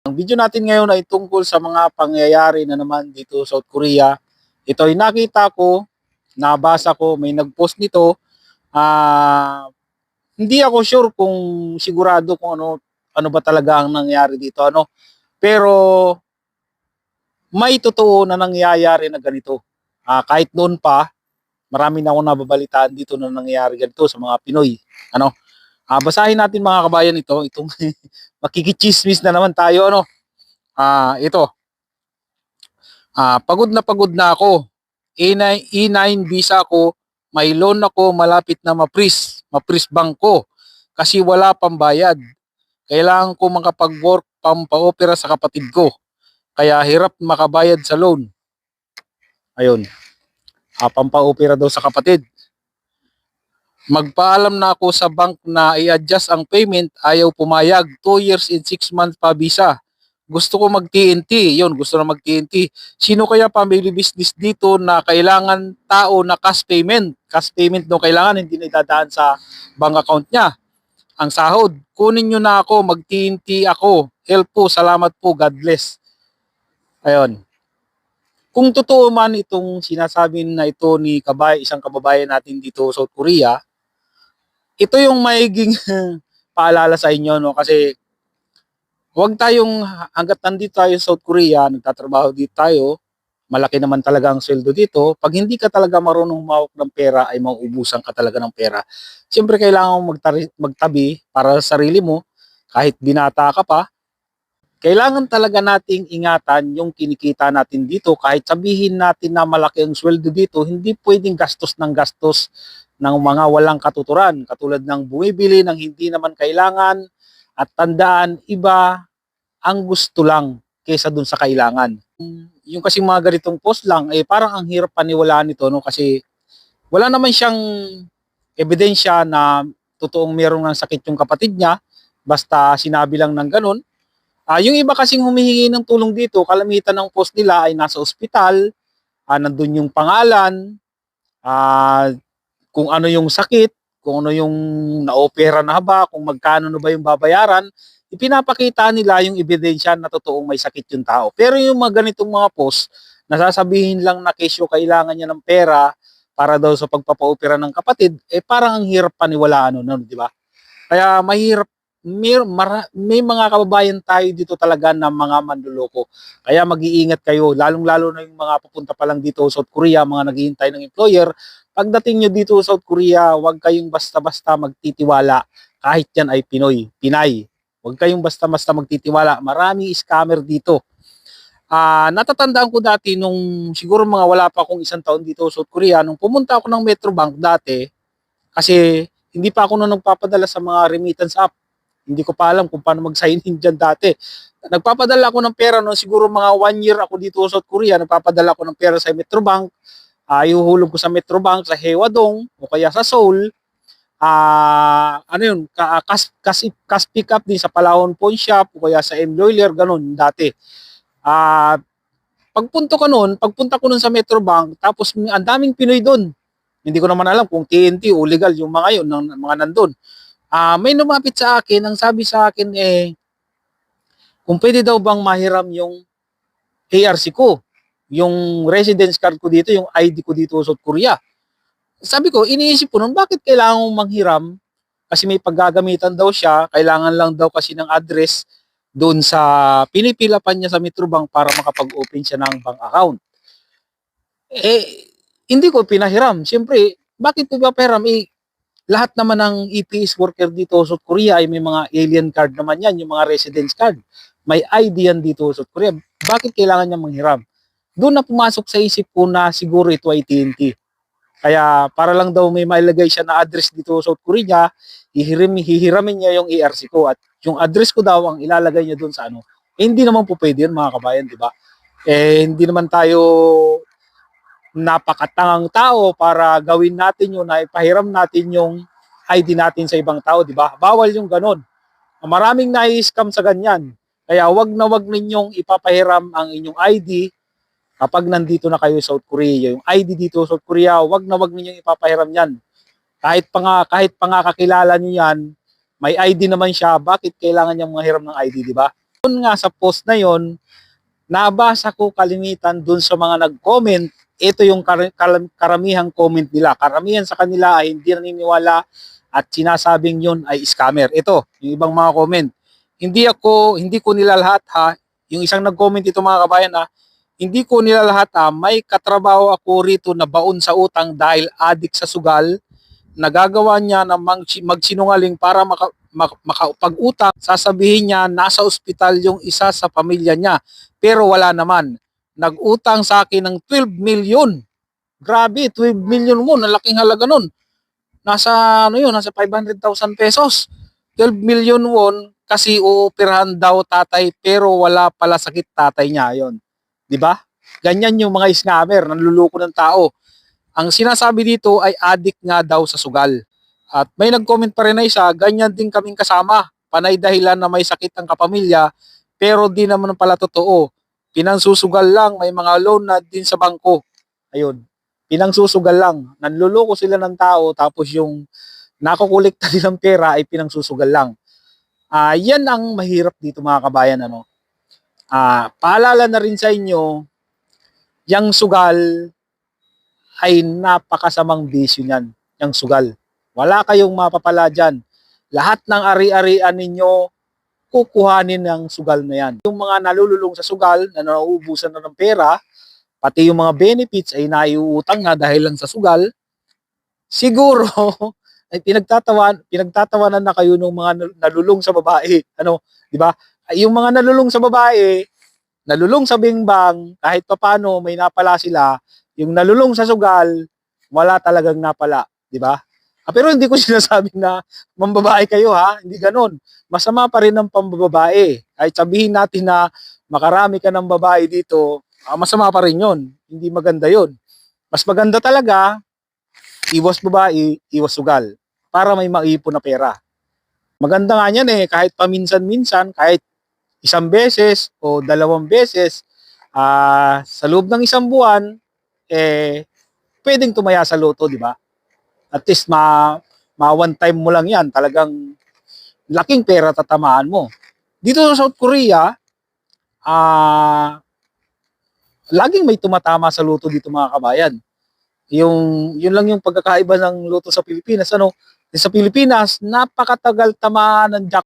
Ang video natin ngayon ay tungkol sa mga pangyayari na naman dito sa South Korea. Ito ay nakita ko, nabasa ko, may nag-post nito. Hindi ako sure kung sigurado kung ano ba talaga ang nangyari dito, ano. Pero may totoo na nangyayari na ganito. Kahit noon pa, marami na akong nababalitaan dito na nangyayari ganito sa mga Pinoy. Ano? Basahin natin mga kabayan itong makikichismis na naman tayo, ano. Ito. Pagod na ako. E9 visa ako, may loan ako, malapit na mapris bank ko kasi wala pang bayad. Kailangan ko makapag-work pampaopera sa kapatid ko. Kaya hirap makabayad sa loan. Ayun, pampaopera daw sa kapatid. Magpaalam na ako sa bank na i-adjust ang payment, ayaw pumayag. 2 years and 6 months pa visa. Gusto ko mag-TNT. Yun, gusto na mag-TNT. Sino kaya family business dito na kailangan tao na cash payment? Cash payment no kailangan, hindi na idadaan sa bank account niya. Ang sahod, kunin nyo na ako, mag-TNT ako. Help po, salamat po, God bless. Ayun. Kung totoo man itong sinasabi na ito ni isang kababayan natin dito sa South Korea, ito yung maiging paalala sa inyo, no? Kasi huwag tayong, hanggat nandito tayo sa South Korea, nagtatrabaho dito tayo, malaki naman talaga ang sweldo dito. Pag hindi ka talaga marunong humawak ng pera, ay mauubusan ka talaga ng pera. Siyempre, kailangan mong magtabi para sa sarili mo, kahit binata ka pa. Kailangan talaga nating ingatan yung kinikita natin dito. Kahit sabihin natin na malaki ang sweldo dito, hindi pwedeng gastos ng mga walang katuturan. Katulad ng bumibili ng hindi naman kailangan. At tandaan, iba ang gusto lang kaysa dun sa kailangan. Yung kasi mga ganitong post lang, parang ang hirap paniwalaan nito, no? Kasi wala naman siyang ebidensya na totoong meron ng sakit yung kapatid niya, basta sinabi lang ng ganun. Yung iba kasing humihingi ng tulong dito, kalamitan ng post nila ay nasa ospital, nandun yung pangalan, ah, kung ano yung sakit, kung ano yung na-opera na ba, kung magkano na ba yung babayaran, ipinapakita nila yung ebidensya na totoong may sakit yung tao. Pero yung mga ganitong mga post, nasasabihin lang na kesyo kailangan niya ng pera para daw sa pagpapaopera ng kapatid, parang ang hirap paniwalaan nun, di ba? Kaya mahirap, may mga kababayan tayo dito talaga na mga manluloko. Kaya mag-iingat kayo, lalong-lalo na yung mga pupunta pa lang dito sa South Korea, mga naghihintay ng employer. Pagdating nyo dito sa South Korea, huwag kayong basta-basta magtitiwala kahit yan ay Pinay. Huwag kayong basta-basta magtitiwala. Maraming scammer dito. Natatandaan ko dati nung siguro mga wala pa akong 1 taon dito sa South Korea, nung pumunta ako ng Metrobank dati, kasi hindi pa ako nung nagpapadala sa mga remittance app. Hindi ko pa alam kung paano mag-sign in dyan dati. Nagpapadala ako ng pera noon, siguro mga 1 year ako dito sa South Korea, nagpapadala ako ng pera sa Metrobank, ihuhulog ko sa Metrobank, sa Hewadong, o kaya sa Seoul. Ano yun, cash pick up din sa Palawan Pawn Shop, o kaya sa M. Loyler, ganun dati. Pagpunta ko noon sa Metrobank, tapos ang daming Pinoy doon. Hindi ko naman alam kung TNT o legal yung mga yun, mga nandun. May lumapit sa akin, ang sabi sa akin kung pwede daw bang mahiram yung ARC ko, yung residence card ko dito, yung ID ko dito sa South Korea. Sabi ko, iniisip ko nun, bakit kailangan mong manghiram? Kasi may paggagamitan daw siya, kailangan lang daw kasi ng address doon sa pinipila pa niya sa Metrobank para makapag-open siya ng bank account. Hindi ko pinahiram. Siyempre, bakit ko ba pahiram? Lahat naman ng EPS worker dito sa South Korea ay may mga alien card naman yan, yung mga residence card. May ID yan dito sa South Korea. Bakit kailangan niya manghiram? Doon na pumasok sa isip ko na siguro ito ay TNT. Kaya para lang daw may mailagay siya na address dito sa South Korea, hihiramin niya yung ARC ko at yung address ko daw ang ilalagay niya doon sa ano. Hindi naman po pwede yun mga kabayan, di ba? Hindi naman tayo napakatangang tao para gawin natin yun na ipahiram natin yung ID natin sa ibang tao, di ba? Bawal yung ganun. Maraming nai-scam sa ganyan. Kaya wag na wag ninyong ipapahiram ang inyong ID kapag nandito na kayo sa South Korea. Yung ID dito sa South Korea, wag na wag ninyong ipapahiram yan. Kahit pa nga kakilala niyo yan, may ID naman siya, bakit kailangan niyang manghiram ng ID, di ba? Doon nga sa post na yon, nabasa ko kalimitan dun sa mga nag-comment, ito yung karamihang comment nila. Karamihan sa kanila ay hindi naniniwala at sinasabing yun ay scammer. Ito, yung ibang mga comment. Hindi ko nila lahat ha. Yung isang nag-comment ito mga kabayan ha, hindi ko nila lahat ha. May katrabaho ako rito na baon sa utang dahil adik sa sugal. Nagagawa niya na magsinungaling para makapag-utang. Sasabihin niya nasa ospital yung isa sa pamilya niya. Pero wala naman. Nag-utang sa akin ng 12 million. Grabe, 12 million mo. Nalaking halaga nun. Nasa 500,000 pesos. 12 million won kasi uoperahan daw tatay pero wala pala sakit tatay niya. Yon. 'Di ba? Ganyan yung mga scammer, nanluloko ng tao. Ang sinasabi dito ay addict nga daw sa sugal. At may nag-comment pa rin na isa, ganyan din kaming kasama. Panay dahilan na may sakit ang kapamilya, pero di naman pala totoo. Pinangsusugal lang, may mga loan na din sa bangko. Ayun, pinangsusugal lang. Nanluloko sila ng tao, tapos yung nakukulikta nilang pera ay pinangsusugal lang. Yan ang mahirap dito mga kabayan. Paalala na rin sa inyo, yung sugal ay napakasamang bisyo niyan, yung sugal. Wala kayong mapapala dyan. Lahat ng ari-arian ninyo, kukuhanin ng sugal na yan. Yung mga nalululong sa sugal, na nauubusan na ng pera, pati yung mga benefits ay naiuutang na dahil lang sa sugal, siguro, ay pinagtatawanan na kayo ng mga nalulung sa babae. Di ba? Yung mga nalulung sa babae, nalulung sa bingbang, kahit papano may napala sila, yung nalulung sa sugal, wala talagang napala, di ba? Pero hindi ko sinasabing na mambabae kayo ha, hindi ganoon. Masama pa rin ang pambabae. Kahit sabihin natin na makarami ka ng babae dito, masama pa rin yon. Hindi maganda yon. Mas maganda talaga, iwas babae, iwas sugal, para may maipon na pera. Maganda nga yan kahit paminsan-minsan, kahit isang beses o dalawang beses, sa loob ng isang buwan, pwedeng tumaya sa loto, di ba? At least one time mo lang yan, talagang laking pera tatamaan mo. Dito sa South Korea, laging may tumatama sa loto dito mga kabayan. Yun lang yung pagkakaiba ng loto sa Pilipinas. Sa Pilipinas, napakatagal tamaan ng jackpot.